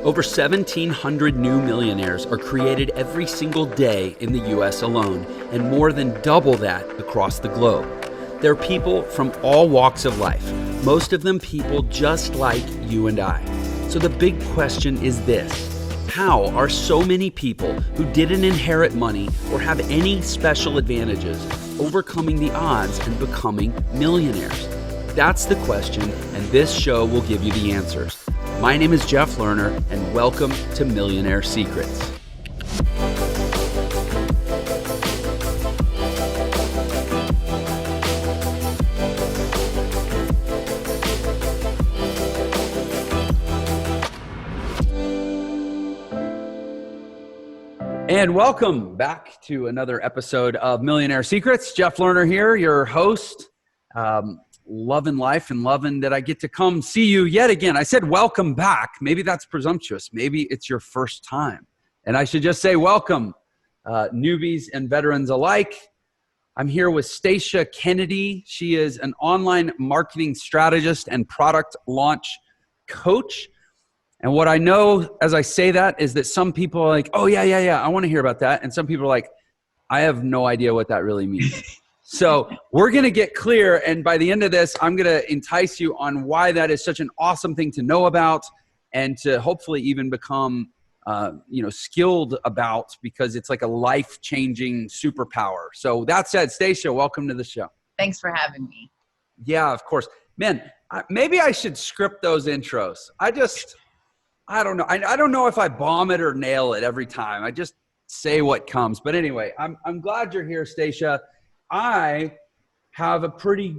Over 1,700 new millionaires are created every single day in the US alone, and more than double that across the globe. They're people from all walks of life, most of them people just like you and I. So the big question is this: how are so many people who didn't inherit money or have any special advantages overcoming the odds and becoming millionaires? That's the question, and this show will give you the answers. My name is Jeff Lerner, and welcome to Millionaire Secrets. And welcome back to another episode of Millionaire Secrets. Jeff Lerner here, your host. Loving life and loving that I get to come see you yet again. I said welcome back. Maybe that's presumptuous. Maybe it's your first time. And I should just say welcome, newbies and veterans alike. I'm here with Stacia Kennedy. She is an online marketing strategist and product launch coach. And what I know as I say that is that some people are like, oh, yeah, I want to hear about that. And some people are like, I have no idea what that really means. So we're going to get clear. And by the end of this, I'm going to entice you on why that is such an awesome thing to know about and to hopefully even become, skilled about, because it's like a life-changing superpower. So that said, Stacia, welcome to the show. Thanks for having me. Yeah, of course. Man, maybe I should script those intros. I don't know. I don't know if I bomb it or nail it every time. I just say what comes. But anyway, I'm glad you're here, Stacia. I have a pretty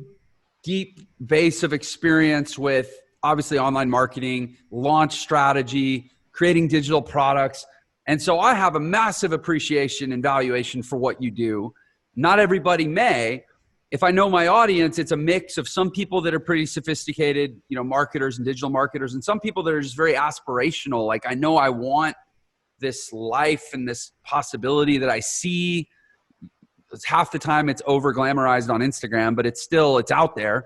deep base of experience with obviously online marketing, launch strategy, creating digital products. And so I have a massive appreciation and valuation for what you do. Not everybody may. If I know my audience, it's a mix of some people that are pretty sophisticated, marketers and digital marketers, and some people that are just very aspirational. Like, I know I want this life and this possibility that I see. Half the time it's over glamorized on Instagram, but it's out there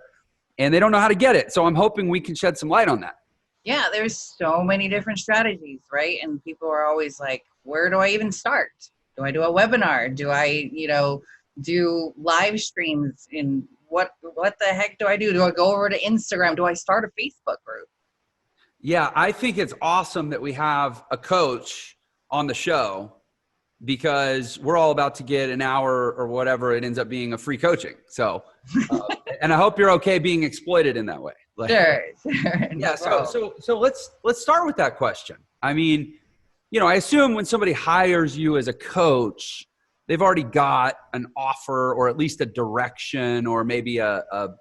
and they don't know how to get it. So I'm hoping we can shed some light on that. Yeah, there's so many different strategies, right? And people are always like, where do I even start? Do I do a webinar? Do I, do live streams? In what the heck do I do? Do I go over to Instagram? Do I start a Facebook group? Yeah, I think it's awesome that we have a coach on the show, because we're all about to get an hour or whatever it ends up being of free coaching. So, and I hope you're okay being exploited in that way. Sure. Yeah. So let's start with that question. I mean, I assume when somebody hires you as a coach, they've already got an offer or at least a direction or maybe a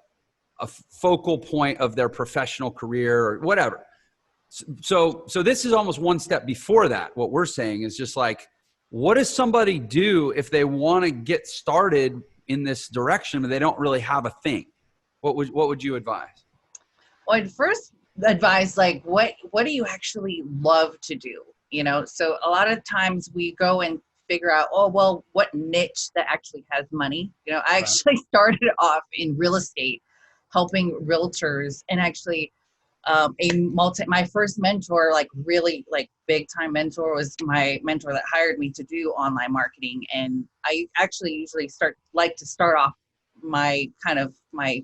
focal point of their professional career or whatever. So this is almost one step before that. What we're saying is just like, what does somebody do if they want to get started in this direction, but they don't really have a thing? What would you advise? Well, I'd first advise, like, what do you actually love to do? So a lot of times we go and figure out, what niche that actually has money. I actually started off in real estate, helping realtors, and actually my first mentor, really big time mentor, was my mentor that hired me to do online marketing. And I actually usually start off my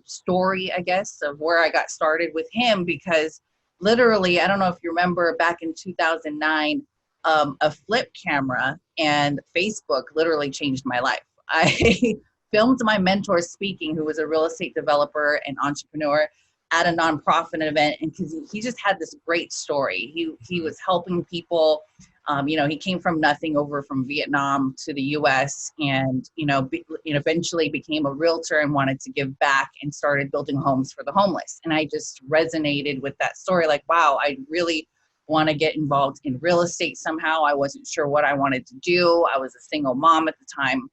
story, I guess, of where I got started with him, because literally, I don't know if you remember back in 2009, a flip camera and Facebook literally changed my life. I filmed my mentor speaking, who was a real estate developer and entrepreneur, at a nonprofit event, and because he just had this great story. He was helping people. He came from nothing over from Vietnam to the U.S. and eventually became a realtor and wanted to give back and started building homes for the homeless. And I just resonated with that story. Like, wow, I really want to get involved in real estate somehow. I wasn't sure what I wanted to do. I was a single mom at the time.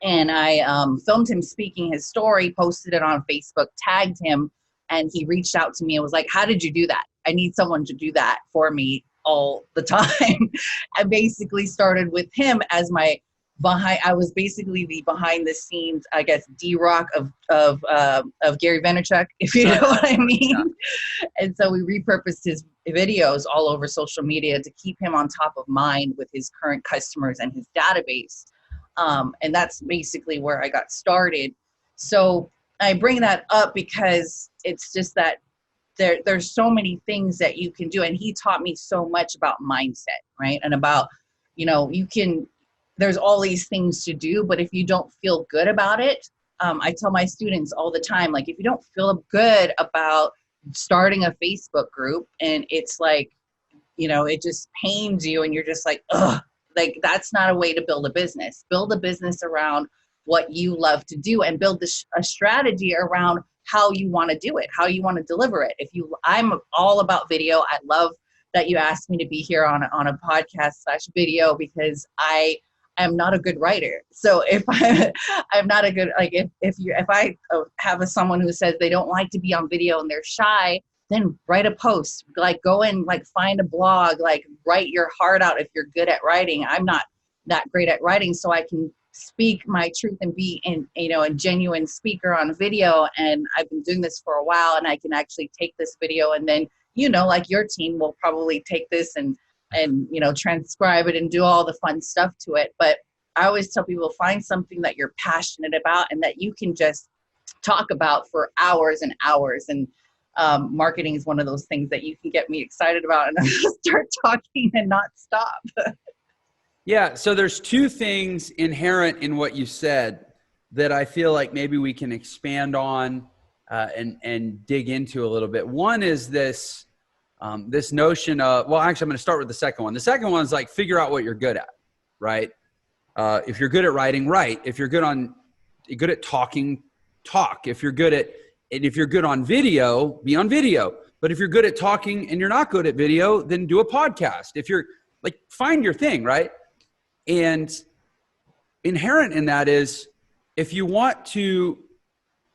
And I filmed him speaking his story, posted it on Facebook, tagged him, and he reached out to me and was like, how did you do that? I need someone to do that for me all the time. I basically started with him as my I was basically the behind the scenes, I guess, D-Rock of Gary Vaynerchuk, if you know what I mean. Yeah. And so we repurposed his videos all over social media to keep him on top of mind with his current customers and his database. And that's basically where I got started. So I bring that up because it's just that there's so many things that you can do. And he taught me so much about mindset, right? And about, there's all these things to do, but if you don't feel good about it, I tell my students all the time, like, if you don't feel good about starting a Facebook group and it's like, it just pains you and you're just like, ugh, like, that's not a way to build a business. Build a business around what you love to do and build a strategy around how you want to do it, how you want to deliver it. I'm all about video. I love that you asked me to be here on a podcast/video because I am not a good writer. So if I'm not a good, like, if I have someone who says they don't like to be on video and they're shy, then write a post, like, go and like find a blog, like, write your heart out. If you're good at writing, I'm not that great at writing, so I can speak my truth and be a genuine speaker on video. And I've been doing this for a while, and I can actually take this video and then, like your team will probably take this and transcribe it and do all the fun stuff to it. But I always tell people, find something that you're passionate about and that you can just talk about for hours and hours. And marketing is one of those things that you can get me excited about, and I'll just start talking and not stop. Yeah. So there's two things inherent in what you said that I feel like maybe we can expand on and dig into a little bit. One is this notion of, well, actually, I'm going to start with the second one. The second one is like, figure out what you're good at, right? If you're good at writing, write. If you're good at talking, talk. If you're good on video, be on video. But if you're good at talking and you're not good at video, then do a podcast. If you're like, find your thing, right? And inherent in that is, if you want to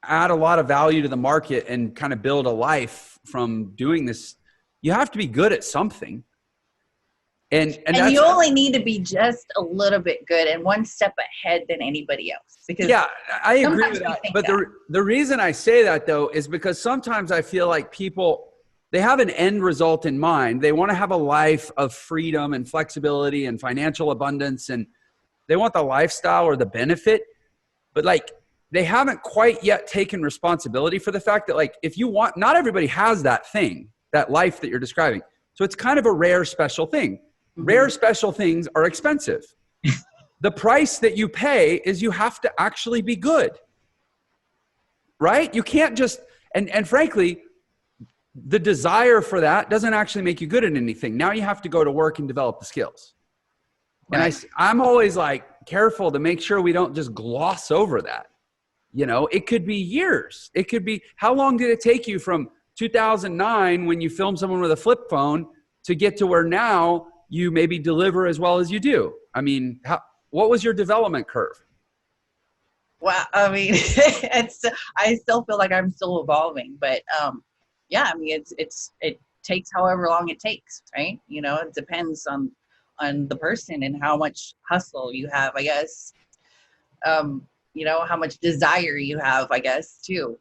add a lot of value to the market and kind of build a life from doing this, you have to be good at something. And you only need to be just a little bit good and one step ahead than anybody else. Because yeah, I agree with that. But the reason I say that, though, is because sometimes I feel like people, they have an end result in mind. They want to have a life of freedom and flexibility and financial abundance, and they want the lifestyle or the benefit, but like, they haven't quite yet taken responsibility for the fact that, like, if you want, not everybody has that thing, that life that you're describing. So it's kind of a rare, special thing. Mm-hmm. Rare, special things are expensive. The price that you pay is you have to actually be good, right? You can't just, and frankly, the desire for that doesn't actually make you good at anything. Now you have to go to work and develop the skills. Right. And I'm always like careful to make sure we don't just gloss over that. It could be years. It could be, how long did it take you from 2009 when you filmed someone with a flip phone to get to where now you maybe deliver as well as you do? I mean, what was your development curve? Well, I mean, I still feel like I'm still evolving, but yeah, I mean, it takes however long it takes, right? It depends on the person and how much hustle you have, I guess. How much desire you have, I guess, too.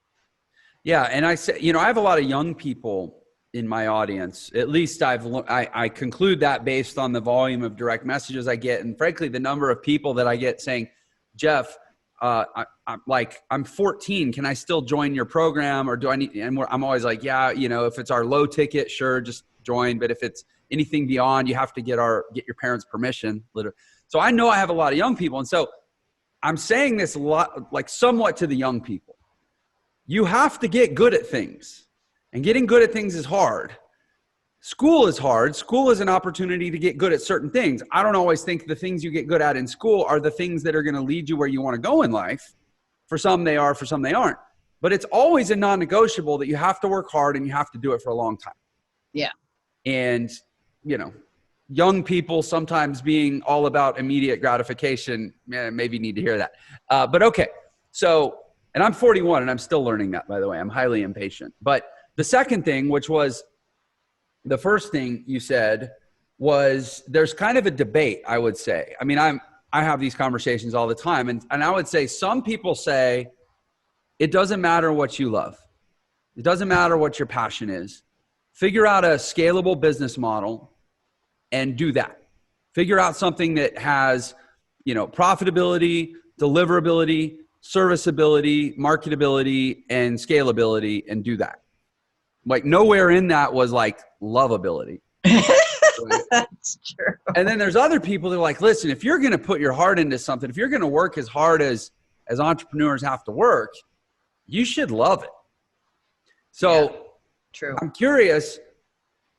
Yeah. And I say, I have a lot of young people in my audience. At least I conclude that based on the volume of direct messages I get. And frankly, the number of people that I get saying, Jeff, I'm 14. Can I still join your program, or do I need? And I'm always like, yeah, if it's our low ticket, sure, just join. But if it's anything beyond, you have to get your parents' permission. Literally. So I know I have a lot of young people, and so I'm saying this a lot, like somewhat to the young people. You have to get good at things, and getting good at things is hard. School is hard. School is an opportunity to get good at certain things. I don't always think the things you get good at in school are the things that are going to lead you where you want to go in life. For some they are, for some they aren't. But it's always a non-negotiable that you have to work hard and you have to do it for a long time. Yeah. And, young people sometimes being all about immediate gratification, maybe need to hear that. But okay. So, and I'm 41 and I'm still learning that, by the way. I'm highly impatient. But the second thing, which was the first thing you said, was there's kind of a debate, I would say. I mean, I have these conversations all the time. And I would say some people say, it doesn't matter what you love. It doesn't matter what your passion is. Figure out a scalable business model and do that. Figure out something that has, profitability, deliverability, serviceability, marketability, and scalability, and do that. Like nowhere in that was like lovability. That's true. And then there's other people that are like, listen, if you're going to put your heart into something, if you're going to work as hard as entrepreneurs have to work, you should love it. So true. I'm curious,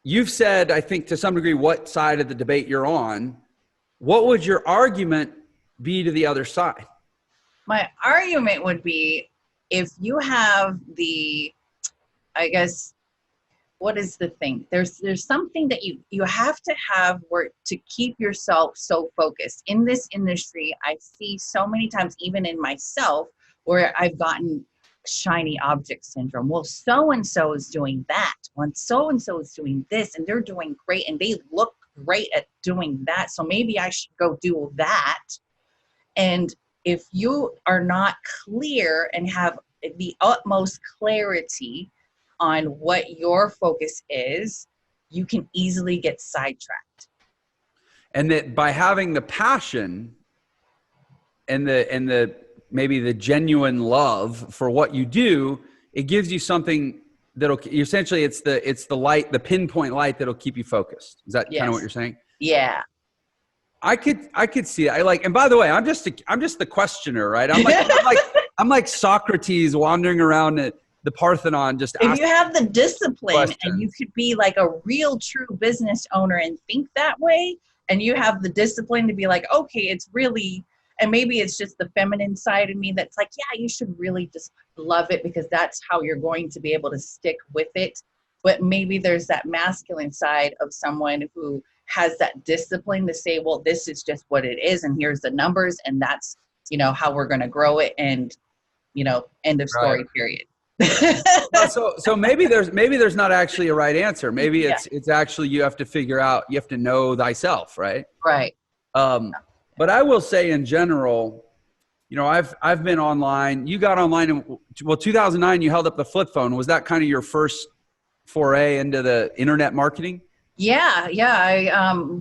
you've said, I think to some degree, what side of the debate you're on. What would your argument be to the other side? My argument would be, if you have what is the thing? There's something that you have to have to keep yourself so focused. In this industry, I see so many times, even in myself, where I've gotten shiny object syndrome. Well, so-and-so is doing that. When so-and-so is doing this, and they're doing great, and they look great at doing that. So maybe I should go do that. And if you are not clear and have the utmost clarity on what your focus is, you can easily get sidetracked. And that by having the passion and the maybe the genuine love for what you do, it gives you something that'll essentially, it's the light, the pinpoint light that'll keep you focused. Is that kind of what you're saying? Yeah. I could see that. And by the way, I'm just the questioner, right? I'm like Socrates wandering around the Parthenon, just if you have the discipline questions. And you could be like a real true business owner and think that way, and you have the discipline to be like, okay, it's really, and maybe it's just the feminine side of me that's like, yeah, you should really just love it, because that's how you're going to be able to stick with it. But maybe there's that masculine side of someone who has that discipline to say, well, this is just what it is, and here's the numbers, and that's, how we're going to grow it, and, end of story, right. Period. So maybe there's not actually a right answer. Maybe it's actually, you have to figure out, you have to know thyself, right? Right. But I will say in general, I've been online. You got online in 2009. You held up the flip phone. Was that kind of your first foray into the internet marketing? Yeah. I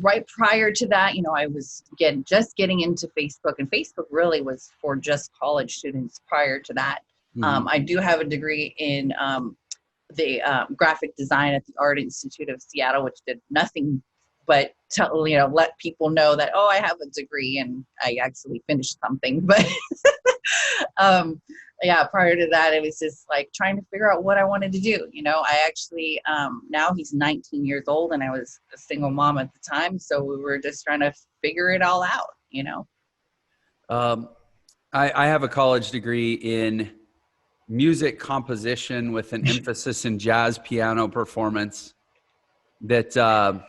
right prior to that, I was just getting into Facebook, and Facebook really was for just college students prior to that. Mm-hmm. I do have a degree in the graphic design at the Art Institute of Seattle, which did nothing but let people know that, I have a degree and I actually finished something. But prior to that, it was just like trying to figure out what I wanted to do. I actually, now he's 19 years old, and I was a single mom at the time. So we were just trying to figure it all out, I have a college degree in music composition with an emphasis in jazz piano performance that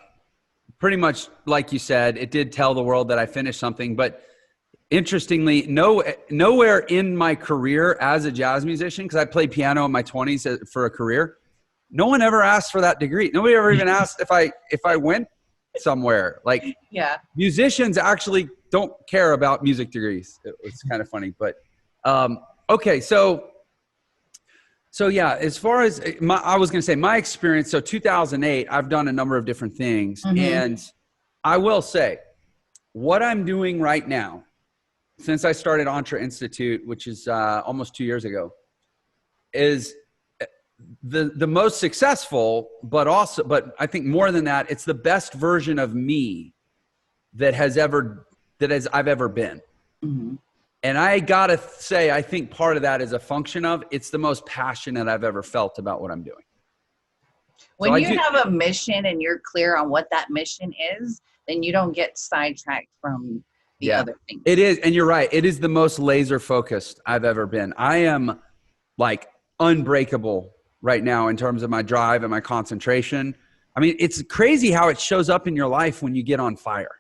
pretty much, like you said, it did tell the world that I finished something. But interestingly, nowhere in my career as a jazz musician, because I played piano in my 20s for a career, no one ever asked for that degree. Nobody ever even asked if I went somewhere. Like, musicians actually don't care about music degrees. It's kind of funny, but okay. So yeah, as far as I was going to say, my experience, so 2008, I've done a number of different things. Mm-hmm. And I will say, what I'm doing right now, since I started Entre Institute, which is almost 2 years ago, is the most successful, but I think more than that, it's the best version of me that I've ever been. Mm-hmm. And I got to say, I think part of that is a function of, it's the most passionate I've ever felt about what I'm doing. When you have a mission and you're clear on what that mission is, then you don't get sidetracked from the other things. It is. And you're right. It is the most laser focused I've ever been. I am like unbreakable right now in terms of my drive and my concentration. I mean, it's crazy how it shows up in your life when you get on fire.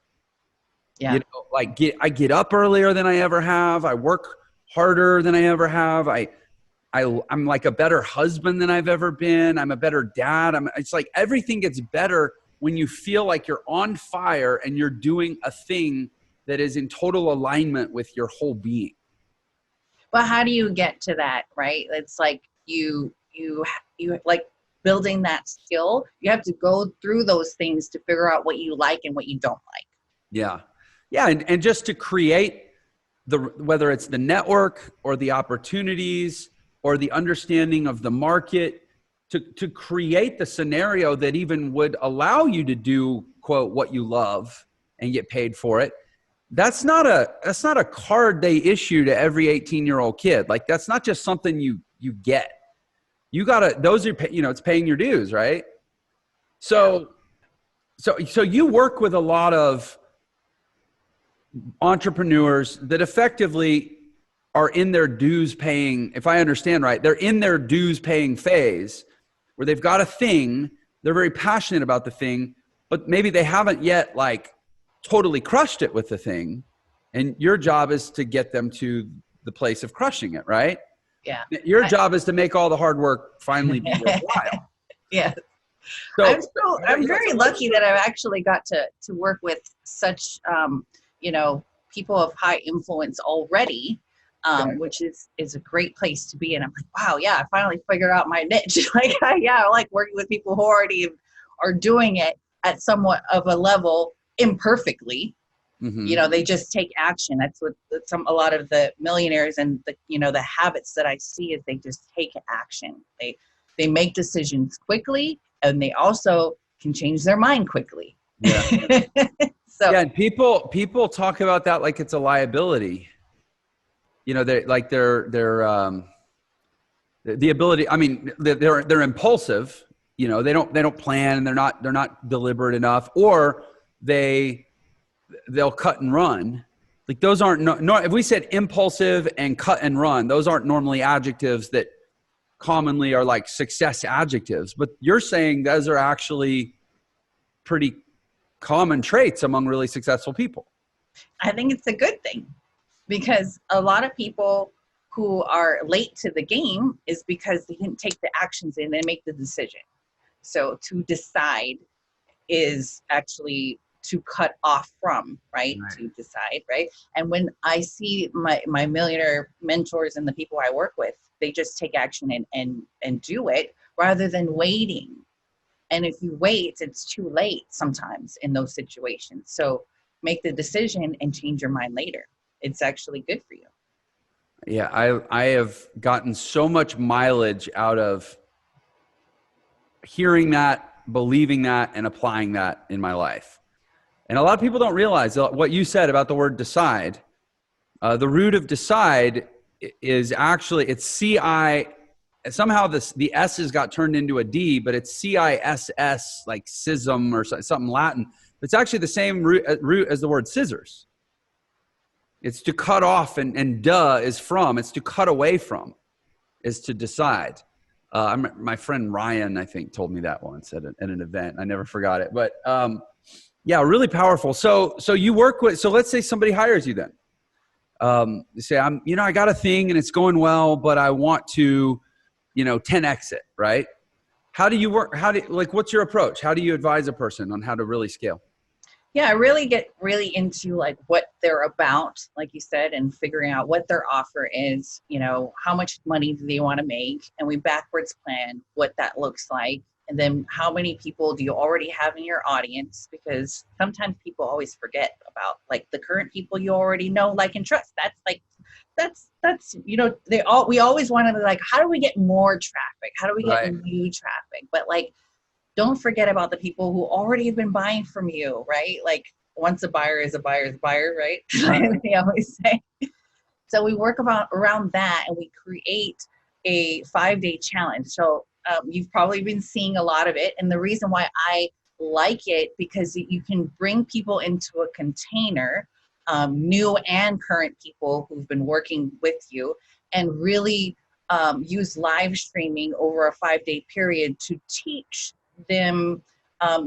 Yeah. I get up earlier than I ever have. I work harder than I ever have. I'm like a better husband than I've ever been. I'm a better dad. It's like everything gets better when you feel like you're on fire and you're doing a thing that is in total alignment with your whole being. But how do you get to that, right? It's like you like building that skill. You have to go through those things to figure out what you like and what you don't like. Yeah. Yeah. And just to create whether it's the network or the opportunities or the understanding of the market, to create the scenario that even would allow you to do, quote, what you love and get paid for it. That's not a card they issue to every 18-year-old kid. Like, that's not just something you get. You gotta, those are, it's paying your dues, right? So you work with a lot of entrepreneurs that effectively are in their dues paying, if I understand right, they're in their dues paying phase where they've got a thing, they're very passionate about the thing, but maybe they haven't yet like totally crushed it with the thing. And your job is to get them to the place of crushing it, right? Yeah. Your job is to make all the hard work finally be worthwhile. Yeah. So, I'm very lucky that I've actually got to work with such, people of high influence already, which is a great place to be. And I'm like, wow, yeah, I finally figured out my niche. Like, I like working with people who already are doing it at somewhat of a level imperfectly. mm-hmm. They just take action. That's what a lot of the millionaires and the habits that I see is they just take action. They make decisions quickly, and they also can change their mind quickly. Yeah. And people talk about that like it's a liability. They like the ability. I mean, they're impulsive. They don't plan, and they're not deliberate enough, or they'll cut and run. Like, those aren't if we said impulsive and cut and run, those aren't normally adjectives that commonly are like success adjectives. But you're saying those are actually pretty common traits among really successful people. I think it's a good thing, because a lot of people who are late to the game is because they didn't take the actions and then make the decision. So to decide is actually to cut off from, right? To decide, right? And when I see my millionaire mentors and the people I work with, they just take action and do it rather than waiting. And if you wait, it's too late sometimes in those situations. So make the decision and change your mind later. It's actually good for you. Yeah, I have gotten so much mileage out of hearing that, believing that, and applying that in my life. And a lot of people don't realize what you said about the word decide. The root of decide is actually, it's C-I, somehow the S's got turned into a D, but it's C-I-S-S, like schism or something Latin. It's actually the same root as the word scissors. It's to cut off, and duh is from. It's to cut away from, is to decide. My friend Ryan, I think, told me that once at an event. I never forgot it. But yeah, really powerful. So you work with, so let's say somebody hires you then. You say, I got a thing and it's going well, but I want to, 10X it, right? How do you work? What's your approach? How do you advise a person on how to really scale? Yeah, I really get into like what they're about, like you said, and figuring out what their offer is, how much money do they want to make? And we backwards plan what that looks like. And then how many people do you already have in your audience? Because sometimes people always forget about like the current people you already know, like, and trust. That's we always want to be like, how do we get more traffic? How do we get new traffic? But like, don't forget about the people who already have been buying from you, right? Like, once a buyer is a buyer's buyer, right? They always say. So we work around that, and we create a 5-day challenge. So you've probably been seeing a lot of it. And the reason why I like it, because you can bring people into a container, new and current people who've been working with you, and really use live streaming over a 5-day period to teach them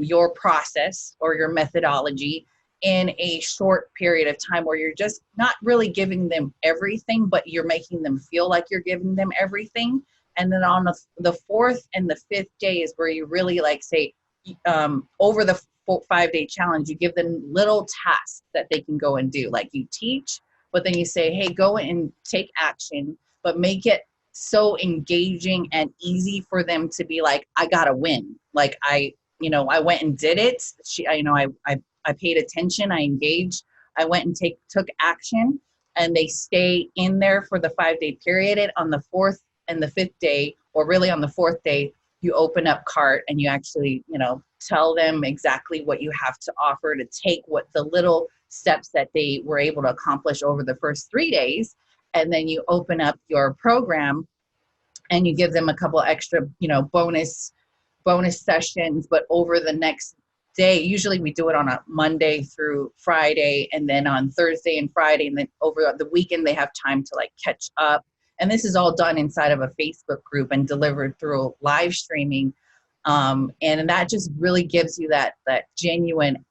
your process or your methodology in a short period of time, where you're just not really giving them everything, but you're making them feel like you're giving them everything. And then on the 4th and the 5th day is where you really like say, over the 5-day challenge, you give them little tasks that they can go and do. Like you teach, but then you say, hey, go and take action, but make it so engaging and easy for them to be like, I gotta win. Like I went and did it. I paid attention, I engaged, I went and took action, and they stay in there for the 5-day period. And on the 4th and the 5th day, or really on the 4th day, you open up cart and you actually, tell them exactly what you have to offer to take what the little steps that they were able to accomplish over the first 3 days. And then you open up your program and you give them a couple extra, bonus sessions, but over the next day. Usually we do it on a Monday through Friday, and then on Thursday and Friday, and then over the weekend they have time to like catch up. And this is all done inside of a Facebook group and delivered through live streaming. And that just really gives you that genuine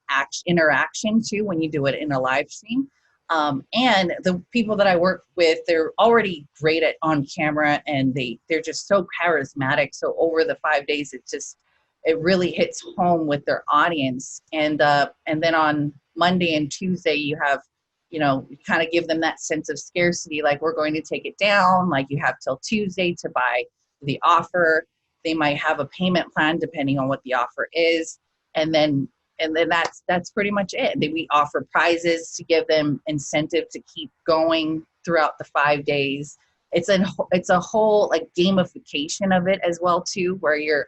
interaction too when you do it in a live stream. And the people that I work with, they're already great on camera, and they're just so charismatic. So over the 5 days, it really hits home with their audience. And then on Monday and Tuesday, you have, you kind of give them that sense of scarcity. Like, we're going to take it down. Like, you have till Tuesday to buy the offer. They might have a payment plan depending on what the offer is. And then that's pretty much it. We offer prizes to give them incentive to keep going throughout the 5 days. It's a whole like gamification of it as well too, where you're,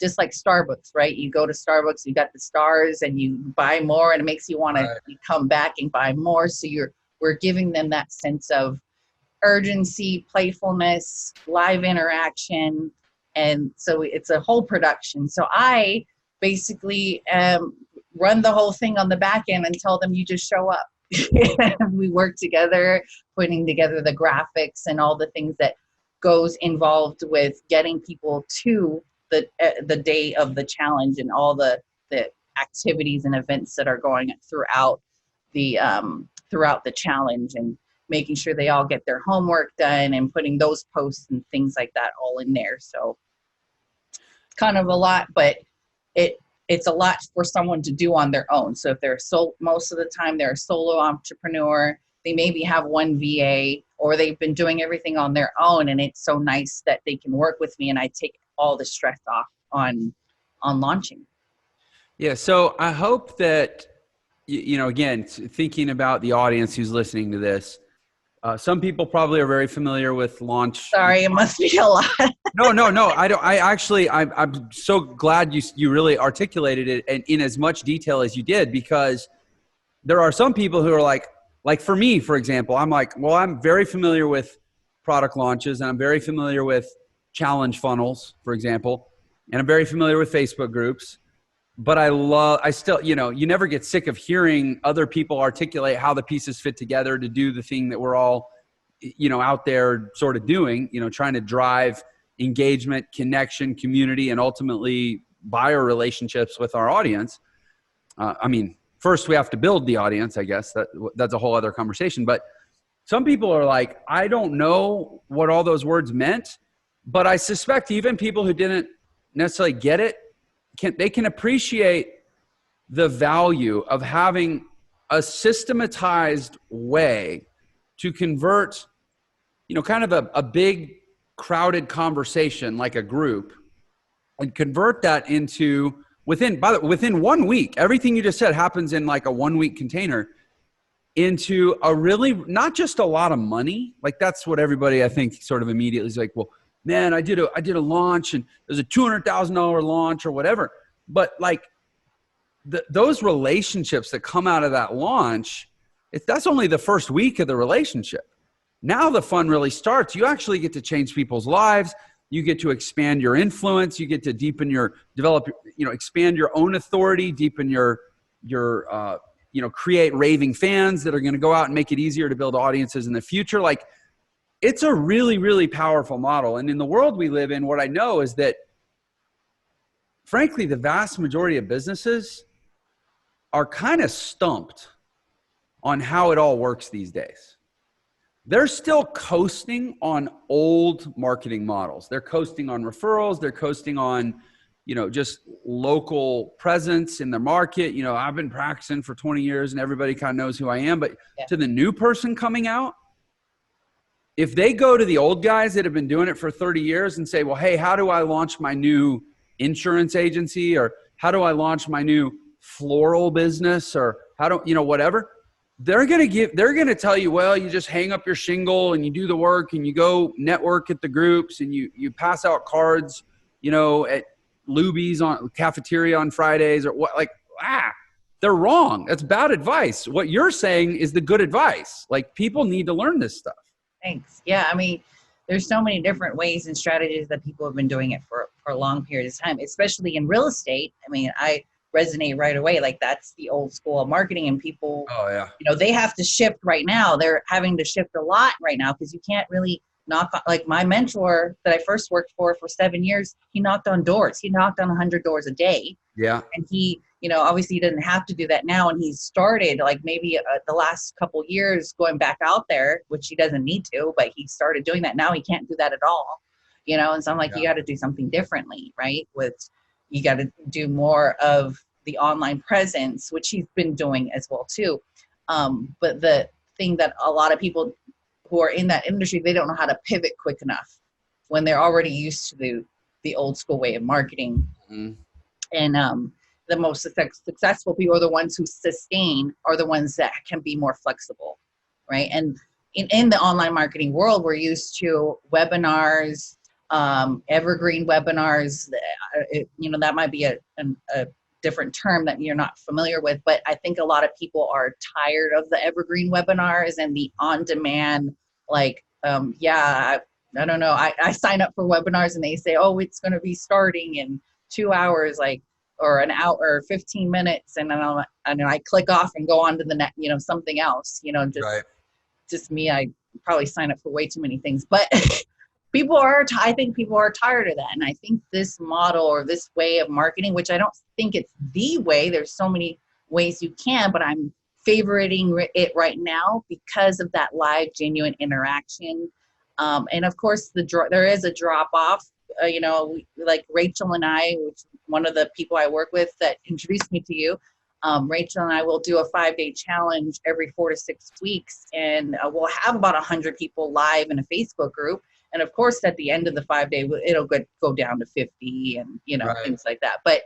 just like Starbucks, right? You go to Starbucks, you got the stars, and you buy more, and it makes you want to come back and buy more. So we're giving them that sense of urgency, playfulness, live interaction. And so it's a whole production. So I basically run the whole thing on the back end and tell them, you just show up. We work together, putting together the graphics and all the things that goes involved with getting people to the day of the challenge, and all the activities and events that are going throughout the challenge, and making sure they all get their homework done, and putting those posts and things like that all in there. So it's kind of a lot, but it's a lot for someone to do on their own. So if they're most of the time they're a solo entrepreneur, they maybe have one VA, or they've been doing everything on their own, and it's so nice that they can work with me and I take all the stress off on launching. Yeah. So I hope that, again, thinking about the audience who's listening to this, some people probably are very familiar with launch. Sorry, it must be a lot. No. I'm so glad you really articulated it and in as much detail as you did, because there are some people who are like for me, for example, I'm like, well, I'm very familiar with product launches, and I'm very familiar with challenge funnels, for example, and I'm very familiar with Facebook groups. But I still, you never get sick of hearing other people articulate how the pieces fit together to do the thing that we're all, out there sort of doing, trying to drive engagement, connection, community, and ultimately buyer relationships with our audience. First we have to build the audience, I guess. That's a whole other conversation. But some people are like, I don't know what all those words meant, but I suspect even people who didn't necessarily get it, they can appreciate the value of having a systematized way to convert, kind of a big crowded conversation like a group, and convert that into within 1 week. Everything you just said happens in like a 1 week container, into a really, not just a lot of money. Like that's what everybody I think sort of immediately is like, well, man, I did a launch, and it was a $200,000 launch or whatever. But like those relationships that come out of that launch, that's only the first week of the relationship. Now the fun really starts. You actually get to change people's lives. You get to expand your influence. You get to expand your own authority, deepen your create raving fans that are going to go out and make it easier to build audiences in the future. Like, it's a really, really powerful model. And in the world we live in, what I know is that, frankly, the vast majority of businesses are kind of stumped on how it all works these days. They're still coasting on old marketing models. They're coasting on referrals. They're coasting on, just local presence in the market. I've been practicing for 20 years and everybody kind of knows who I am. But to the new person coming out, if they go to the old guys that have been doing it for 30 years and say, well, hey, how do I launch my new insurance agency, or how do I launch my new floral business, or how do, whatever, they're going to tell you, well, you just hang up your shingle and you do the work and you go network at the groups and you pass out cards, at Luby's on cafeteria on Fridays, or what, they're wrong. That's bad advice. What you're saying is the good advice. Like, people need to learn this stuff. Thanks. Yeah. I mean, there's so many different ways and strategies that people have been doing it for a long period of time, especially in real estate. I mean, I resonate right away. Like, that's the old school of marketing, and people, they have to shift right now. They're having to shift a lot right now because you can't really knock on, like my mentor that I first worked for 7 years, he knocked on doors. He knocked on 100 doors a day. Yeah. And he, obviously he doesn't have to do that now. And he started like maybe the last couple years going back out there, which he doesn't need to, but he started doing that. Now he can't do that at all, and so I'm like, you got to do something differently, right? You got to do more of the online presence, which he's been doing as well too. But the thing that a lot of people who are in that industry, they don't know how to pivot quick enough when they're already used to the old school way of marketing. Mm-hmm. And the most successful people are the ones who sustain, are the ones that can be more flexible, right? And in the online marketing world, we're used to webinars, evergreen webinars. That might be a different term that you're not familiar with, but I think a lot of people are tired of the evergreen webinars and the on-demand, I don't know. I sign up for webinars and they say, oh, it's going to be starting in 2 hours, or an hour or 15 minutes. And then I click off and go on to the next, something else, just me. I probably sign up for way too many things, but I think people are tired of that. And I think this model or this way of marketing, which I don't think it's the way, there's so many ways you can, but I'm favoriting it right now because of that live, genuine interaction. And of course, there is a drop off. Like Rachel and I, which is one of the people I work with that introduced me to you, Rachel and I will do a 5-day challenge every 4 to 6 weeks. And we'll have about 100 people live in a Facebook group. And of course, at the end of the 5-day, it'll go down to 50 and, things like that. But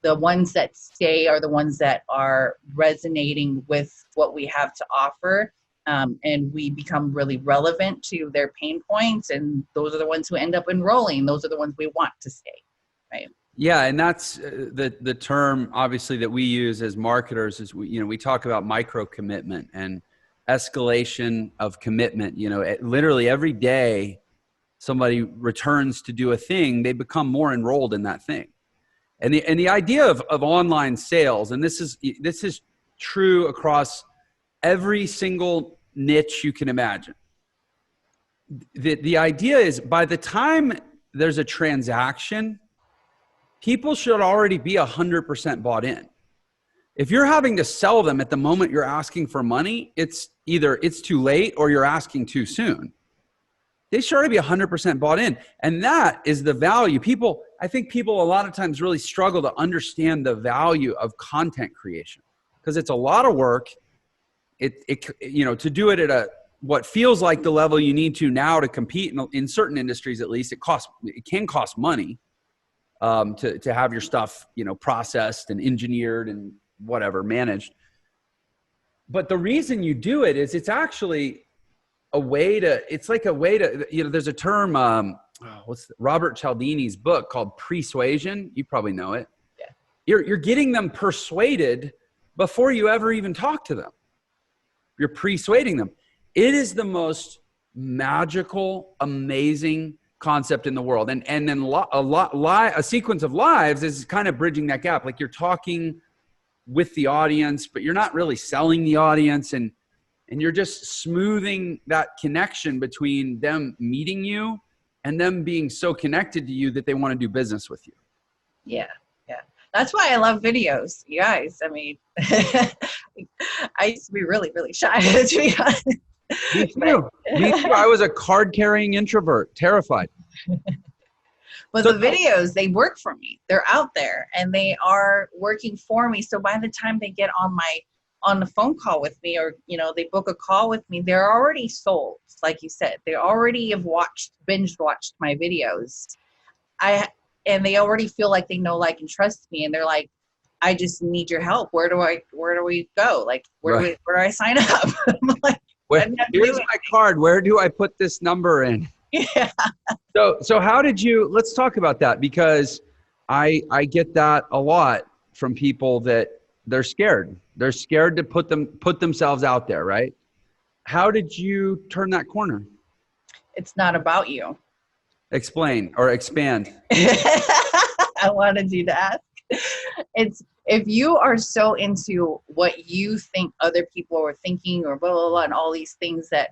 the ones that stay are the ones that are resonating with what we have to offer. And we become really relevant to their pain points. And those are the ones who end up enrolling. Those are the ones we want to stay, right? Yeah. And that's the term, obviously, that we use as marketers is, we talk about micro commitment and escalation of commitment. Literally every day somebody returns to do a thing, they become more enrolled in that thing. And the idea of online sales, and this is true across every single niche you can imagine. The idea is, by the time there's a transaction, people should already be 100% bought in. If you're having to sell them at the moment you're asking for money, it's either it's too late or you're asking too soon. They should already be 100% bought in. And that is the value. I think people a lot of times really struggle to understand the value of content creation because it's a lot of work. To do it at what feels like the level you need to now to compete in certain industries, at least, it can cost money to have your stuff, processed and engineered and whatever, managed. But the reason you do it is it's actually it's like a way to, there's a term, Robert Cialdini's book called Persuasion. You probably know it. Yeah. You're getting them persuaded before you ever even talk to them. You're persuading them. It is the most magical, amazing concept in the world. And then a sequence of lives is kind of bridging that gap. Like, you're talking with the audience, but you're not really selling the audience. And you're just smoothing that connection between them meeting you and them being so connected to you that they want to do business with you. Yeah. That's why I love videos, you guys. I mean, I used to be really, really shy, to be honest. Me too. I was a card-carrying introvert, terrified. But the videos, they work for me. They're out there and they are working for me. So by the time they get on the phone call with me, or, you know, they book a call with me, they're already sold. Like you said, they already have binge watched my videos. And they already feel like they know, like, and trust me. And they're like, I just need your help. Where do we go? Like, where do I sign up? I'm like, here's my card. Where do I put this number in? Yeah. So how did you, let's talk about that, because I get that a lot from people that they're scared. They're scared to put themselves out there, right? How did you turn that corner? It's not about you. Explain or expand. I wanted you to ask. It's, if you are so into what you think other people are thinking, or blah, blah, blah, and all these things, that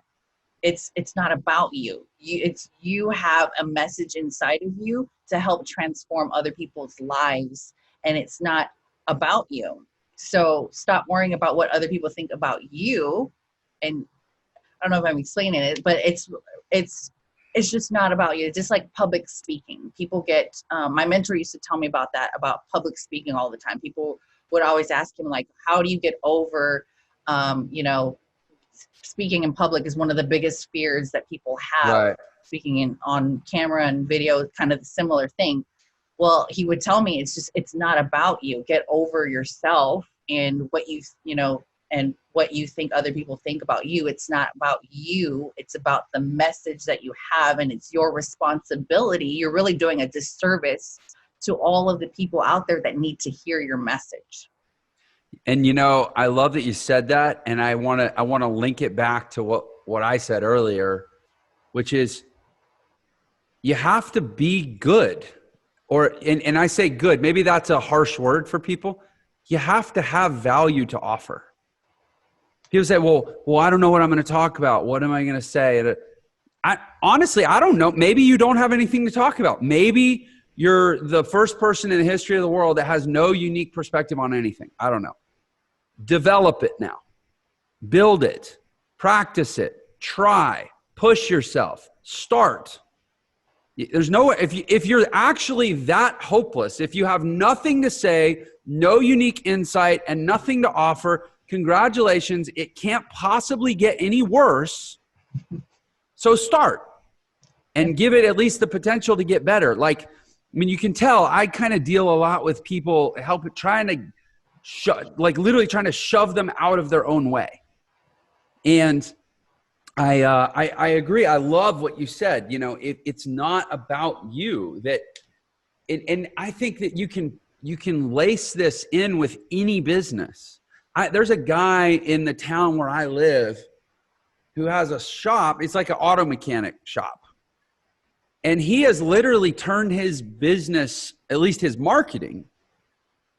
it's not about you. You have a message inside of you to help transform other people's lives, and it's not about you. So stop worrying about what other people think about you. And I don't know if I'm explaining it, but it's just not about you. It's just like public speaking. People get, my mentor used to tell me about that, about public speaking all the time. People would always ask him, like, how do you get over, you know, speaking in public is one of the biggest fears that people have. Right. Speaking on camera and video, kind of a similar thing. Well, he would tell me, it's not about you. Get over yourself and what and what you think other people think about you. It's not about you. It's about the message that you have, and it's your responsibility. You're really doing a disservice to all of the people out there that need to hear your message. And, you know, I love that you said that. And I want to link it back to what I said earlier, which is you have to be good. And I say good, maybe that's a harsh word for people. You have to have value to offer. People say, well, I don't know what I'm going to talk about. What am I going to say? Honestly, I don't know. Maybe you don't have anything to talk about. Maybe you're the first person in the history of the world that has no unique perspective on anything. I don't know. Develop it now. Build it. Practice it. Try. Push yourself. Start. There's no, if you're actually that hopeless, if you have nothing to say, no unique insight, and nothing to offer, congratulations. It can't possibly get any worse. So start and give it at least the potential to get better. Like, I mean, you can tell I kind of deal a lot with people trying to literally trying to shove them out of their own way. And I agree. I love what you said. You know, it's not about you. And I think that you can lace this in with any business. There's a guy in the town where I live who has a shop. It's like an auto mechanic shop. And he has literally turned his business, at least his marketing,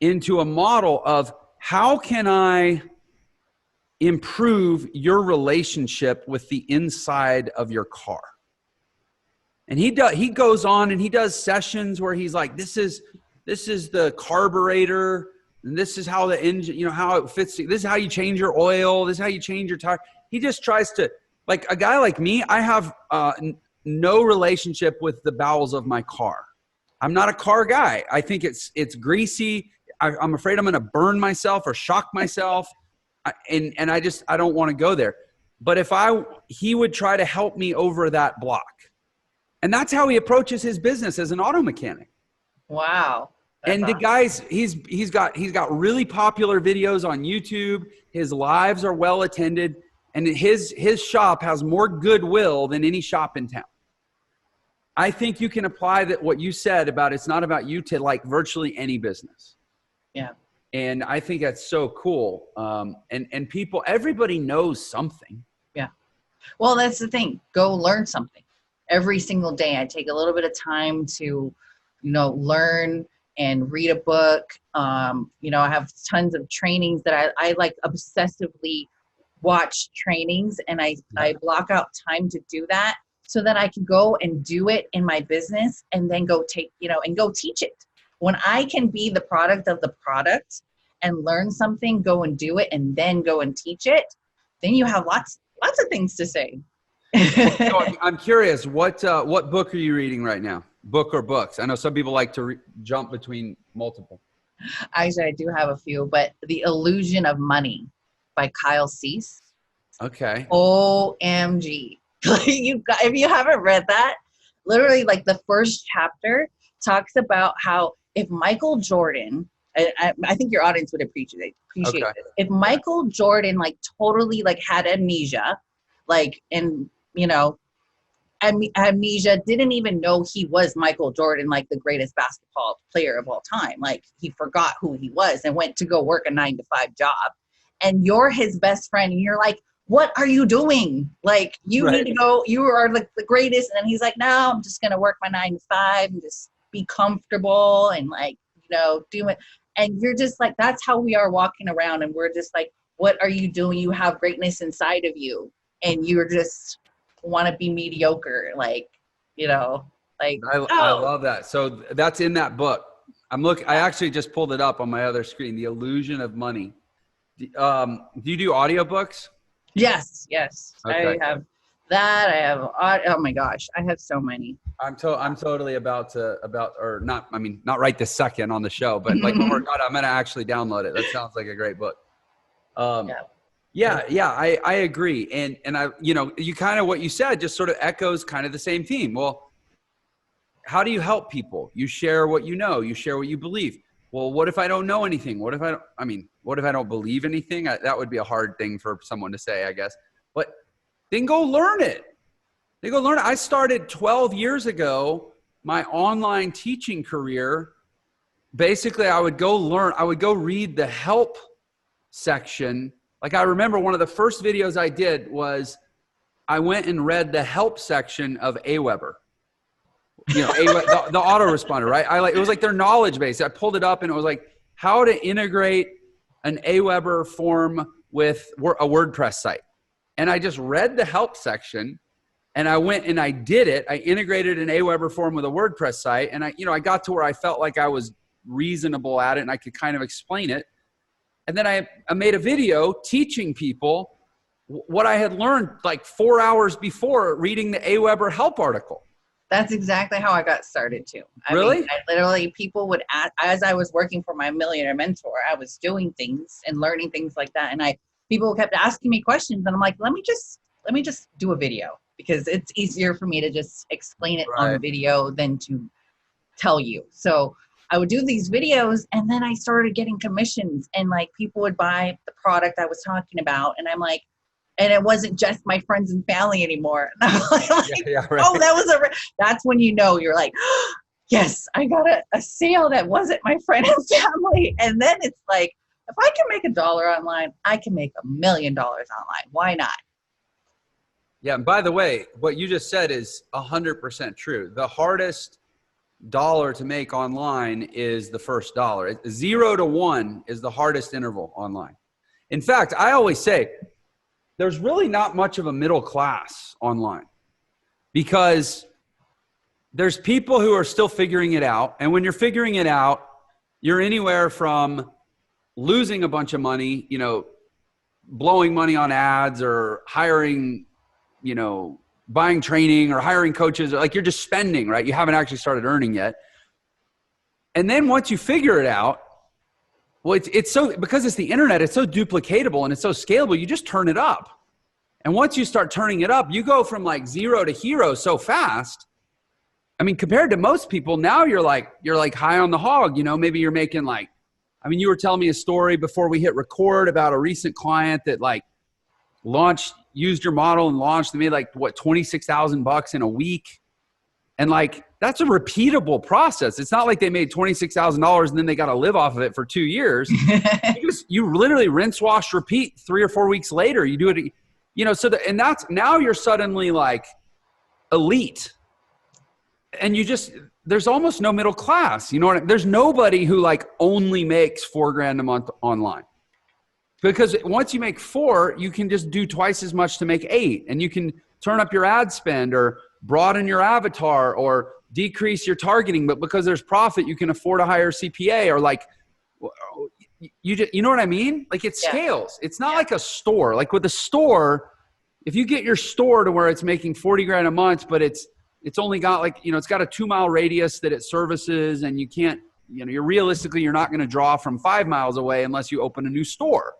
into a model of how can I improve your relationship with the inside of your car. And he goes on and he does sessions where he's like, this is the carburetor, and this is how the engine, you know, how it fits. This is how you change your oil. This is how you change your tire. He just tries to, like a guy like me, I have no relationship with the bowels of my car. I'm not a car guy. I think it's greasy. I'm afraid I'm going to burn myself or shock myself. And I don't want to go there. But he would try to help me over that block. And that's how he approaches his business as an auto mechanic. Wow. And the guys, he's got really popular videos on YouTube. His lives are well attended, and his shop has more goodwill than any shop in town. I think you can apply that what you said about it's not about you to like virtually any business. Yeah. And I think that's so cool. And people, everybody knows something. Yeah. Well, that's the thing. Go learn something. Every single day I take a little bit of time to, learn and read a book. I have tons of trainings that I like obsessively watch trainings, and I block out time to do that so that I can go and do it in my business and then go and go teach it. When I can be the product of the product and learn something, go and do it, and then go and teach it, then you have lots of things to say. So I'm curious, what book are you reading right now? book or books? I know some people like to jump between multiple. Actually, I do have a few, but The Illusion of Money by Kyle Cease. Okay. OMG. If you haven't read that, literally like the first chapter talks about how if Michael Jordan, I think your audience would appreciate Okay. this. If Michael Jordan like totally like had amnesia, like, and you know, amnesia, didn't even know he was Michael Jordan, like the greatest basketball player of all time. Like he forgot who he was and went to go work a 9-to-5 job. And you're his best friend. And you're like, what are you doing? Like you need to go, you are like the greatest. And then he's like, no, I'm just going to work my 9-to-5 and just be comfortable and like, you know, do it. And you're just like, that's how we are walking around. And we're just like, what are you doing? You have greatness inside of you. And you're just want to be mediocre, like, you know, like I love that. So that's in that book. I actually just pulled it up on my other screen, The Illusion of Money. Do you do audiobooks? Yes. Okay. I have that. I have, oh my gosh, I have so many. I'm totally not right this second on the show, but like when we're done, I'm going to actually download it. That sounds like a great book. Yeah, I agree. And I, you know, you kind of, what you said just sort of echoes kind of the same theme. Well, how do you help people? You share what you know, you share what you believe. Well, what if I don't know anything? What if I don't believe anything? That would be a hard thing for someone to say, I guess. But then go learn it. I started 12 years ago, my online teaching career. Basically, I would go read the help section. Like I remember one of the first videos I did was I went and read the help section of Aweber. You know, the autoresponder, right? It was like their knowledge base. I pulled it up and it was like how to integrate an Aweber form with a WordPress site. And I just read the help section and I went and I did it. I integrated an Aweber form with a WordPress site. And I got to where I felt like I was reasonable at it and I could kind of explain it. And then I made a video teaching people what I had learned like 4 hours before reading the Aweber help article. That's exactly how I got started too. Really? People would ask, as I was working for my millionaire mentor, I was doing things and learning things like that. And people kept asking me questions and I'm like, let me just do a video because it's easier for me to just explain it on the video than to tell you. So I would do these videos and then I started getting commissions and like people would buy the product I was talking about. And I'm like, and it wasn't just my friends and family anymore. And I'm like, right. Oh, that's when you know, you're like, oh, yes, I got a sale that wasn't my friend and family. And then it's like, if I can make $1 online, I can make $1 million online. Why not? Yeah. And by the way, what you just said is 100% true. The hardest dollar to make online is the first dollar. 0 to 1 is the hardest interval online. In fact, I always say, there's really not much of a middle class online because there's people who are still figuring it out. And when you're figuring it out, you're anywhere from losing a bunch of money, you know, blowing money on ads or hiring, you know, buying training or hiring coaches, or like you're just spending, right? You haven't actually started earning yet. And then once you figure it out, well, it's so, because it's the internet, it's so duplicatable and it's so scalable, you just turn it up. And once you start turning it up, you go from like 0 to hero so fast. I mean, compared to most people, now you're like high on the hog, you know, maybe you're making like, I mean, you were telling me a story before we hit record about a recent client that like used your model and launched, and made like what, $26,000 in a week. And like, that's a repeatable process. It's not like they made $26,000 and then they got to live off of it for 2 years. you literally rinse, wash, repeat 3 or 4 weeks later. You do it, you know, and that's, now you're suddenly like elite. And there's almost no middle class. You know what I mean? There's nobody who like only makes $4,000 a month online. Because once you make 4, you can just do twice as much to make 8. And you can turn up your ad spend or broaden your avatar or decrease your targeting. But because there's profit, you can afford a higher CPA, or like, you know what I mean? Like it scales. It's not like a store. Like with a store, if you get your store to where it's making $40,000 a month, but it's it's only got like, it's got a 2-mile radius that it services, and you can't, you're not going to draw from 5 miles away unless you open a new store.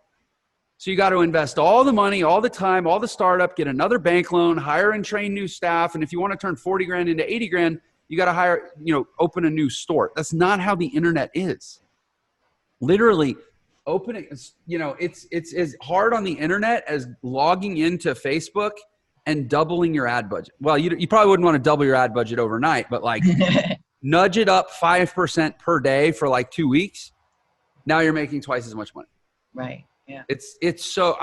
So you got to invest all the money, all the time, all the startup, get another bank loan, hire and train new staff. And if you want to turn 40 grand into 80 grand, you got to hire, open a new store. That's not how the internet is. Literally opening, it's as hard on the internet as logging into Facebook and doubling your ad budget. Well, you probably wouldn't want to double your ad budget overnight, but like nudge it up 5% per day for like 2 weeks. Now you're making twice as much money. Right. Yeah. It's so,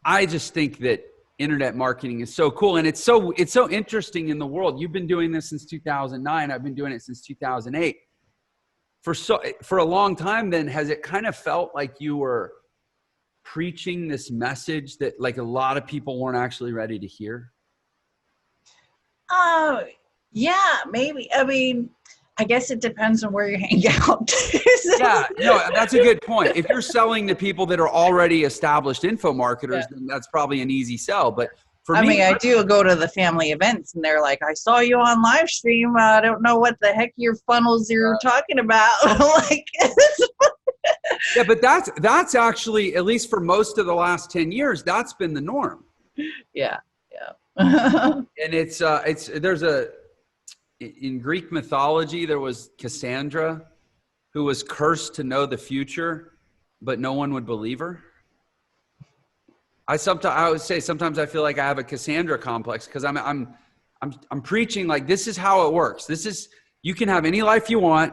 I just think that internet marketing is so cool. And it's so interesting in the world. You've been doing this since 2009. I've been doing it since 2008. For a long time then, has it kind of felt like you were preaching this message that like a lot of people weren't actually ready to hear? Yeah, maybe. I guess it depends on where you hang out. Yeah, no, that's a good point. If you're selling to people that are already established info marketers, then that's probably an easy sell. But for me, I do go to the family events and they're like, I saw you on live stream. I don't know what the heck your funnels you're talking about. Like, yeah, but that's actually, at least for most of the last 10 years, that's been the norm. Yeah. And in Greek mythology, there was Cassandra, who was cursed to know the future, but no one would believe her. I would say sometimes I feel like I have a Cassandra complex, because I'm preaching like, this is how it works. You can have any life you want.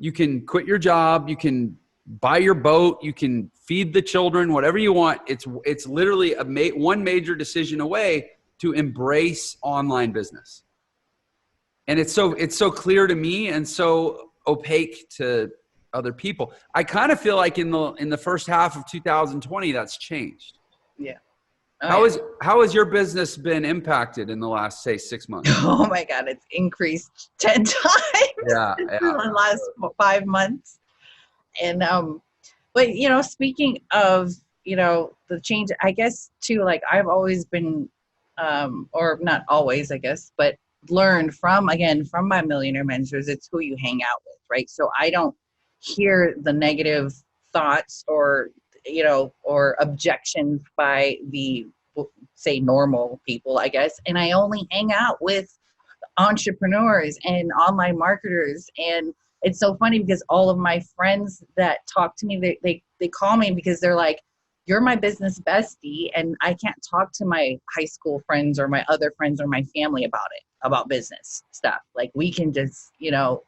You can quit your job. You can buy your boat. You can feed the children, whatever you want. It's literally one major decision away to embrace online business. And it's so clear to me and so opaque to other people. I kind of feel like in the first half of 2020, that's changed. Yeah. How has your business been impacted in the last, say, 6 months? Oh my God, it's increased 10 times in the last 5 months. And but speaking of the change, I guess too, like I've always been or not always, I guess, but learned from my millionaire mentors, it's who you hang out with, right? So I don't hear the negative thoughts or objections by the, say, normal people, I guess. And I only hang out with entrepreneurs and online marketers. And it's so funny because all of my friends that talk to me, they call me because they're like, you're my business bestie, and I can't talk to my high school friends or my other friends or my family about business stuff. Like we can just,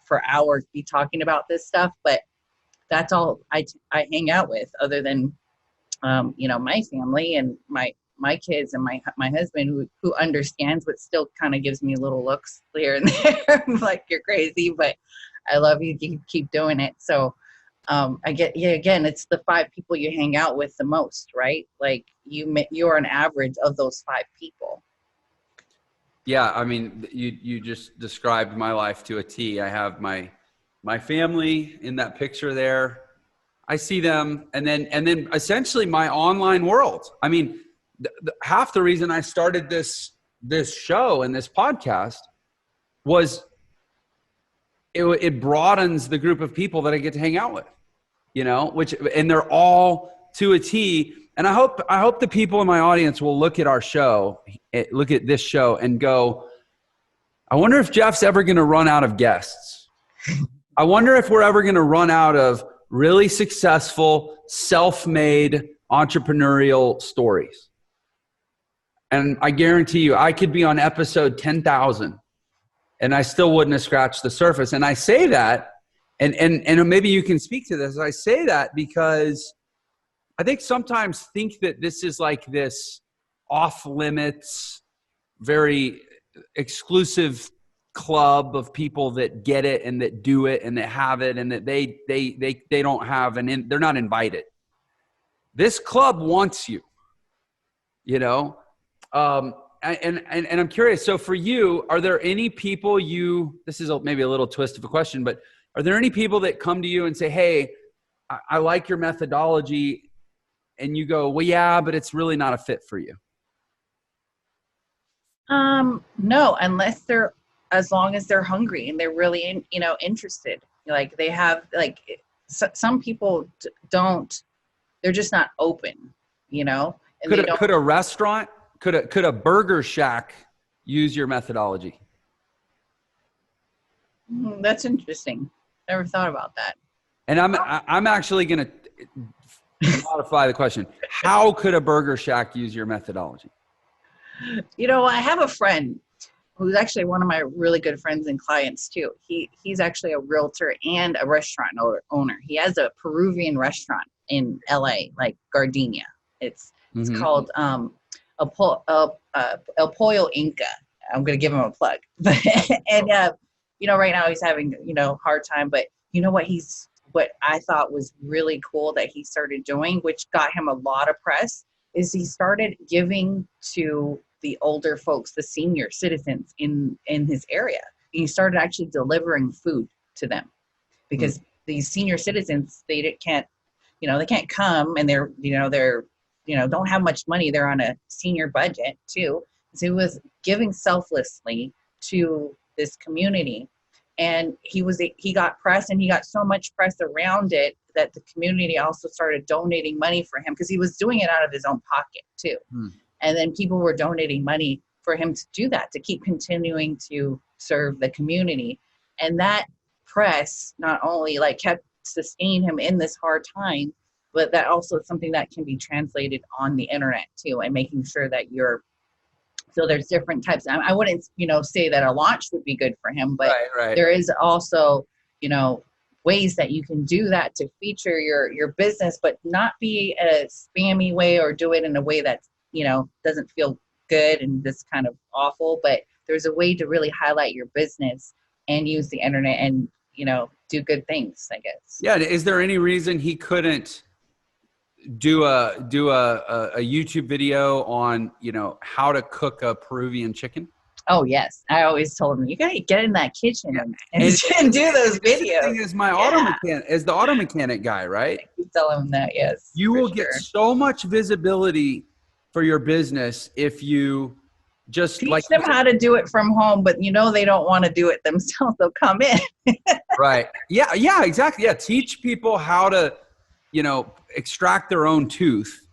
for hours be talking about this stuff, but that's all I hang out with, other than, my family and my kids and my husband who understands, but still kind of gives me little looks here and there. Like, you're crazy, but I love you. Keep doing it. So, again, it's the 5 people you hang out with the most, right? Like you're an average of those 5 people. Yeah. You just described my life to a T. I have my family in that picture there. I see them. And then essentially my online world. Half the reason I started this show and this podcast was it broadens the group of people that I get to hang out with, and they're all to a T. And I hope the people in my audience will look at this show and go, I wonder if Jeff's ever going to run out of guests. I wonder if we're ever going to run out of really successful, self-made entrepreneurial stories. And I guarantee you, I could be on episode 10,000 and I still wouldn't have scratched the surface. And I say that, and maybe you can speak to this. I say that because I sometimes think that this is like this off limits, very exclusive club of people that get it and that do it and that have it, and that they don't have they're not invited. This club wants you, and I'm curious. So for you, are there any people this is maybe a little twist of a question, but are there any people that come to you and say, hey, I like your methodology, and you go, well, yeah, but it's really not a fit for you? No, unless they're as long as they're hungry and they're really, interested. Like they have, like some people don't, they're just not open, and Could a restaurant, could a burger shack use your methodology? That's interesting. Never thought about that. And I'm actually going to modify the question. How could a burger shack use your methodology? I have a friend who's actually one of my really good friends and clients too. He's actually a realtor and a restaurant owner. He has a Peruvian restaurant in LA, like Gardenia. It's called El Pollo Inca. I'm going to give him a plug. And right now he's having, hard time, but what I thought was really cool that he started doing, which got him a lot of press, is he started giving to the older folks, the senior citizens in his area. And he started actually delivering food to them, because these senior citizens, they can't come, and they're don't have much money. They're on a senior budget too. So he was giving selflessly to this community. And he got press, and he got so much press around it that the community also started donating money for him, because he was doing it out of his own pocket too. And then people were donating money for him to do that, to keep continuing to serve the community. And that press not only kept sustaining him in this hard time, but that also is something that can be translated on the internet too, and making sure that so there's different types. I wouldn't, say that a launch would be good for him, but right. There is also, ways that you can do that to feature your business, but not be a spammy way, or do it in a way that, doesn't feel good and just kind of awful. But there's a way to really highlight your business and use the internet and, do good things, I guess. Yeah. Is there any reason he couldn't do a YouTube video on, how to cook a Peruvian chicken? Oh yes. I always told him, you gotta get in that kitchen and do those videos. The thing is, the auto mechanic guy, right? I keep telling him that, yes. You will get so much visibility for your business if you just teach them how to do it from home, but they don't want to do it themselves. They'll come in. Right. Yeah, exactly. Yeah. Teach people how to, extract their own tooth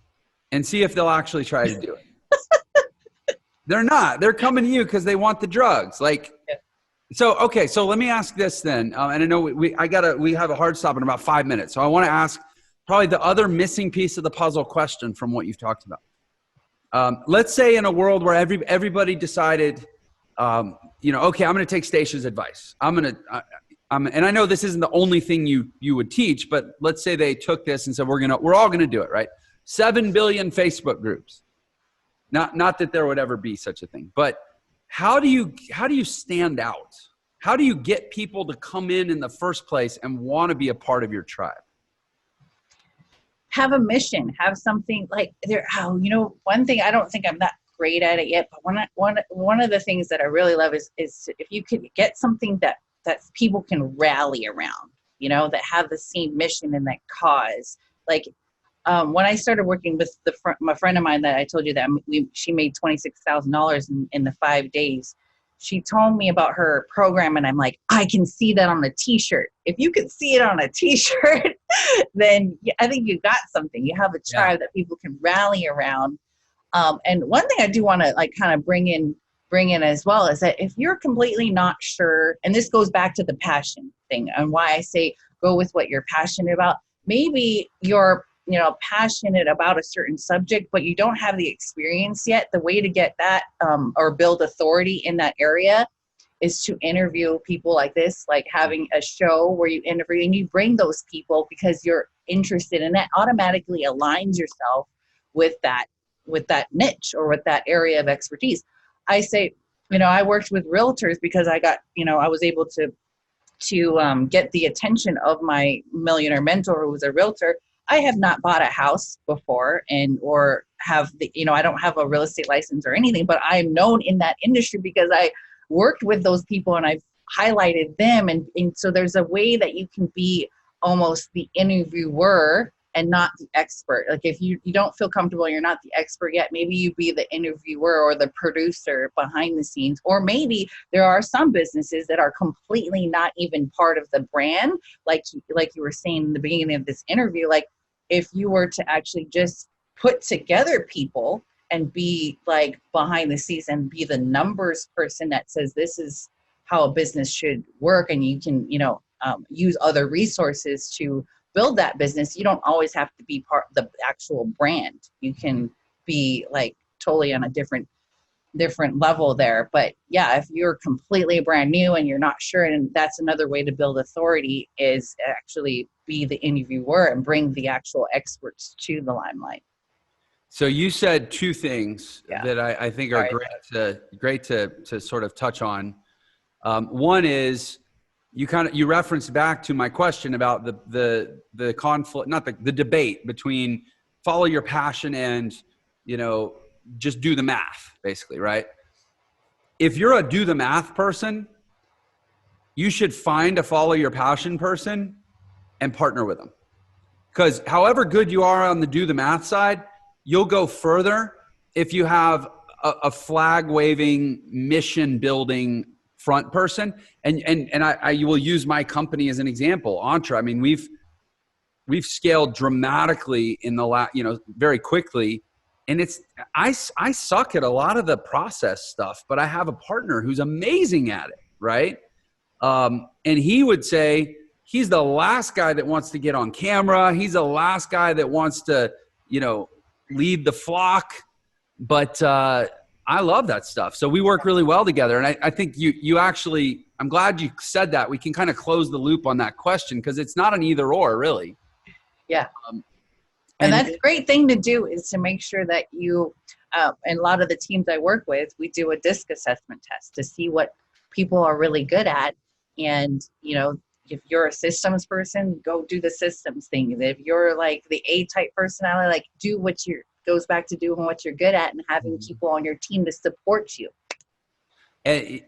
and see if they'll actually try to do it. They're not. They're coming to you because they want the drugs. So let me ask this then. And I know we have a hard stop in about 5 minutes. So I want to ask probably the other missing piece of the puzzle question from what you've talked about. Let's say in a world where everybody decided, okay, I'm going to take Stacia's advice. and I know this isn't the only thing you would teach, but let's say they took this and said, we're all going to do it, right? 7 billion Facebook groups. Not that there would ever be such a thing, but how do you stand out? How do you get people to come in the first place and want to be a part of your tribe? Have a mission, have something one thing, I don't think I'm that great at it yet, but one of the things that I really love is if you could get something that people can rally around, that have the same mission and that cause. When I started working with my friend of mine that I told you that she made $26,000 in the 5 days, she told me about her program, and I'm like, I can see that on a t-shirt. If you could see it on a t-shirt, then I think you got something. You have a tribe that people can rally around. And one thing I do want to kind of bring in as well is that if you're completely not sure, and this goes back to the passion thing and why I say go with what you're passionate about. Maybe you're passionate about a certain subject, but you don't have the experience yet. The way to get that or build authority in that area is to interview people like this, like having a show where you interview and you bring those people because you're interested, and that automatically aligns yourself with that niche or with that area of expertise. I say, I worked with realtors because I got, I was able to get the attention of my millionaire mentor who was a realtor. I have not bought a house before or have I don't have a real estate license or anything, but I'm known in that industry because I worked with those people and I've highlighted them. And so there's a way that you can be almost the interviewer and not the expert. Like if you don't feel comfortable, you're not the expert yet, maybe you be the interviewer or the producer behind the scenes. Or maybe there are some businesses that are completely not even part of the brand. Like you were saying in the beginning of this interview, like if you were to actually just put together people and be like behind the scenes and be the numbers person that says this is how a business should work, and you can, use other resources to build that business. You don't always have to be part of the actual brand. You can be like totally on a different level there. But yeah, if you're completely brand new and you're not sure, and that's another way to build authority, is actually be the interviewer and bring the actual experts to the limelight. So you said two things that I think are great to sort of touch on. One is you referenced back to my question about the conflict, not the debate between follow your passion and, just do the math, basically, right? If you're a do the math person, you should find a follow your passion person and partner with them. Because however good you are on the do the math side, you'll go further if you have a flag waving, mission building front person. And I will use my company as an example, Entra. I mean, we've scaled dramatically in the last, very quickly. And I suck at a lot of the process stuff, but I have a partner who's amazing at it, right? And he would say he's the last guy that wants to get on camera. He's the last guy that wants to, lead the flock. But I love that stuff. So we work really well together. And I think you actually, I'm glad you said that. We can kind of close the loop on that question because it's not an either or, really. Yeah. And that's a great thing to do, is to make sure that you, and a lot of the teams I work with, we do a DISC assessment test to see what people are really good at. And, if you're a systems person, go do the systems thing. If you're like the A-type personality, like do goes back to doing what you're good at and having people on your team to support you.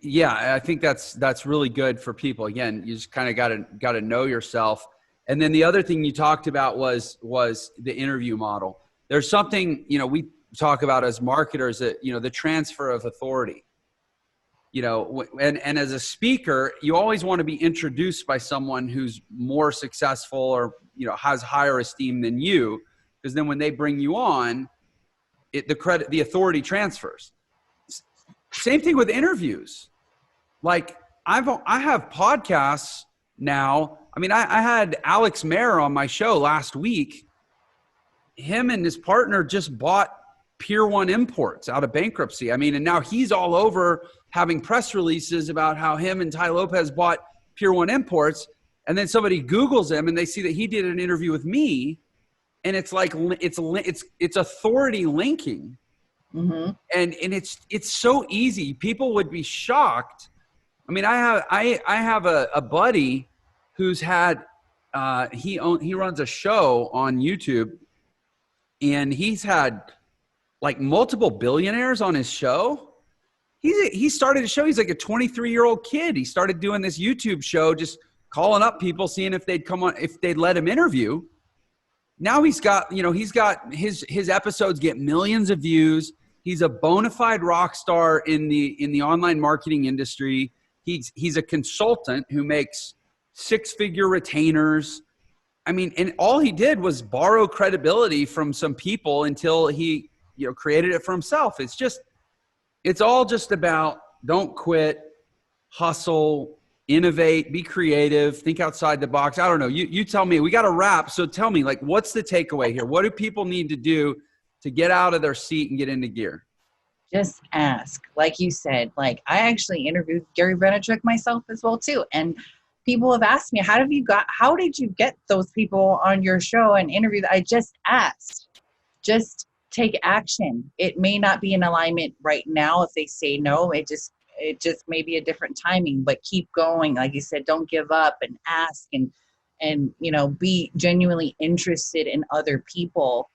Yeah, I think that's really good for people. Again, you just kind of got to know yourself. And then the other thing you talked about was the interview model. There's something, we talk about as marketers that, the transfer of authority, and as a speaker, you always want to be introduced by someone who's more successful or, has higher esteem than you, because then when they bring you on, the authority transfers. Same thing with interviews. Like I have podcasts now. I mean, I had Alex Mayer on my show last week. Him and his partner just bought Pier 1 Imports out of bankruptcy. I mean, and now he's all over having press releases about how him and Ty Lopez bought Pier 1 Imports. And then somebody Googles him and they see that he did an interview with me. And it's like, it's authority linking. Mm-hmm. And it's so easy. People would be shocked. I mean, I have a buddy who's had, he runs a show on YouTube, and he's had like multiple billionaires on his show. He started a show. He's like a 23-year-old kid. He started doing this YouTube show, just calling up people, seeing if they'd come on, if they'd let him interview. Now he's got his episodes get millions of views. He's a bona fide rock star in the online marketing industry. He's a consultant who makes six-figure retainers. I mean, and all he did was borrow credibility from some people until he, created it for himself. It's all just about don't quit, hustle, innovate, be creative, think outside the box. I don't know. You tell me. We got to wrap. So tell me, like, what's the takeaway here? What do people need to do to get out of their seat and get into gear? Just ask. Like you said, like I actually interviewed Gary Vaynerchuk myself as well too. And people have asked me, how did you get those people on your show and interview? I just asked. Just take action. It may not be in alignment right now. If they say no, it just may be a different timing, but keep going. Like you said, don't give up and ask and be genuinely interested in other people.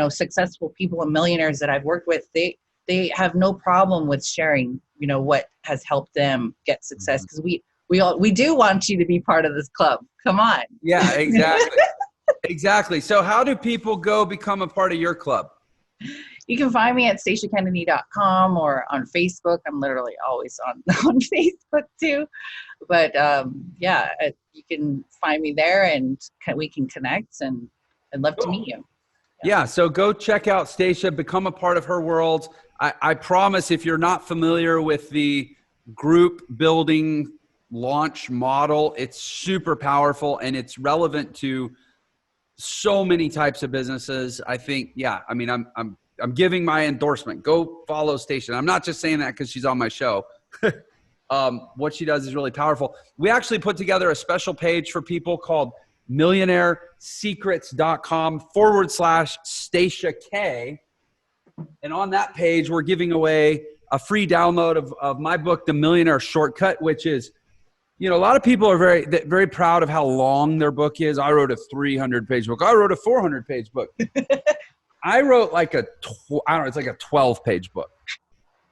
Successful people and millionaires that I've worked with, they have no problem with sharing, what has helped them get success. Because we do want you to be part of this club. Come on. Yeah, exactly. Exactly. So how do people go become a part of your club? You can find me at staciakennedy.com or on Facebook. I'm literally always on Facebook too. But you can find me there and we can connect, and I'd love to meet you. Yeah, so go check out Stacia, become a part of her world. I promise, if you're not familiar with the group building launch model, it's super powerful and it's relevant to so many types of businesses. I think, I'm giving my endorsement. Go follow Stacia. I'm not just saying that because she's on my show. What she does is really powerful. We actually put together a special page for people called millionairesecrets.com/Stacia K. And on that page, we're giving away a free download of my book, The Millionaire Shortcut, which is, a lot of people are very, very proud of how long their book is. I wrote a 300-page book. I wrote a 400-page book. I wrote like it's like a 12-page book.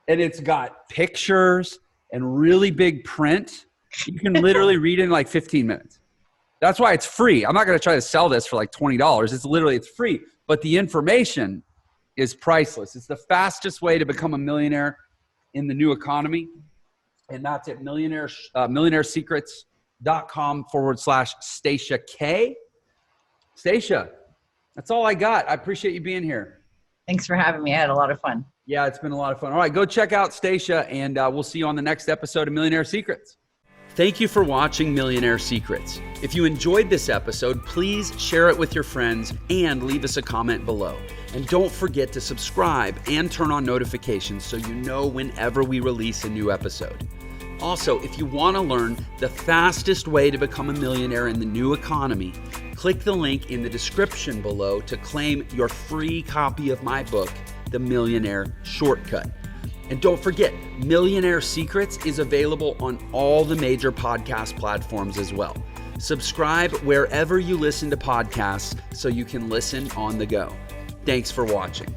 And it's got pictures and really big print. You can literally read in like 15 minutes. That's why it's free. I'm not going to try to sell this for like $20. It's free. But the information is priceless. It's the fastest way to become a millionaire in the new economy. And that's at millionairesecrets.com/Stacia K. Stacia, that's all I got. I appreciate you being here. Thanks for having me. I had a lot of fun. Yeah, it's been a lot of fun. All right, go check out Stacia, and we'll see you on the next episode of Millionaire Secrets. Thank you for watching Millionaire Secrets. If you enjoyed this episode, please share it with your friends and leave us a comment below. And don't forget to subscribe and turn on notifications so you know whenever we release a new episode. Also, if you want to learn the fastest way to become a millionaire in the new economy, click the link in the description below to claim your free copy of my book, The Millionaire Shortcut. And don't forget, Millionaire Secrets is available on all the major podcast platforms as well. Subscribe wherever you listen to podcasts so you can listen on the go. Thanks for watching.